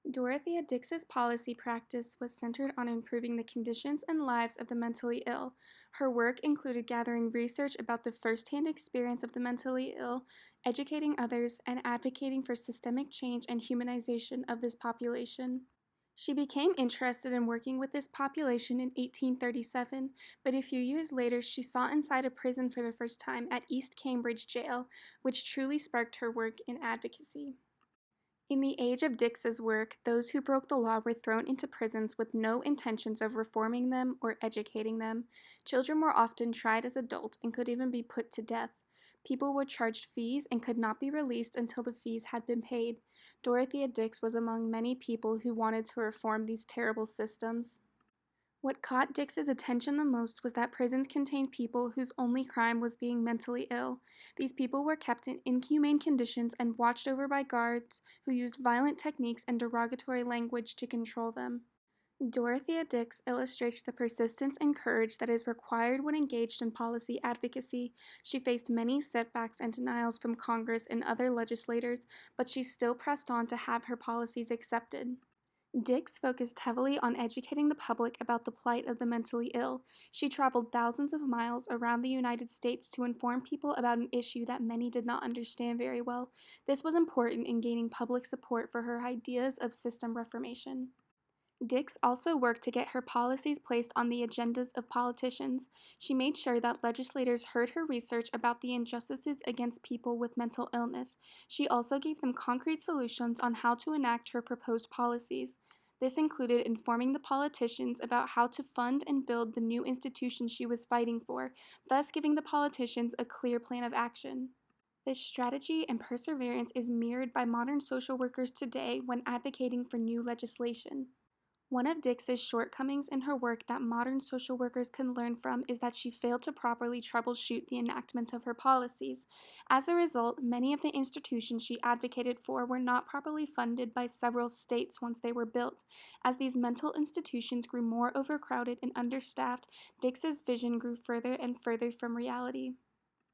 Dorothea Dix's policy practice was centered on improving the conditions and lives of the mentally ill. Her work included gathering research about the firsthand experience of the mentally ill, educating others, and advocating for systemic change and humanization of this population. She became interested in working with this population in 1837, but a few years later she saw inside a prison for the first time at East Cambridge Jail, which truly sparked her work in advocacy. In the age of Dix's work, those who broke the law were thrown into prisons with no intentions of reforming them or educating them. Children were often tried as adults and could even be put to death. People were charged fees and could not be released until the fees had been paid. Dorothea Dix was among many people who wanted to reform these terrible systems. What caught Dix's attention the most was that prisons contained people whose only crime was being mentally ill. These people were kept in inhumane conditions and watched over by guards who used violent techniques and derogatory language to control them. Dorothea Dix illustrates the persistence and courage that is required when engaged in policy advocacy. She faced many setbacks and denials from Congress and other legislators, but she still pressed on to have her policies accepted. Dix focused heavily on educating the public about the plight of the mentally ill. She traveled thousands of miles around the United States to inform people about an issue that many did not understand very well. This was important in gaining public support for her ideas of system reformation. Dix also worked to get her policies placed on the agendas of politicians. She made sure that legislators heard her research about the injustices against people with mental illness. She also gave them concrete solutions on how to enact her proposed policies. This included informing the politicians about how to fund and build the new institutions she was fighting for, thus giving the politicians a clear plan of action. This strategy and perseverance is mirrored by modern social workers today when advocating for new legislation. One of Dix's shortcomings in her work that modern social workers can learn from is that she failed to properly troubleshoot the enactment of her policies. As a result, many of the institutions she advocated for were not properly funded by several states once they were built. As these mental institutions grew more overcrowded and understaffed, Dix's vision grew further and further from reality.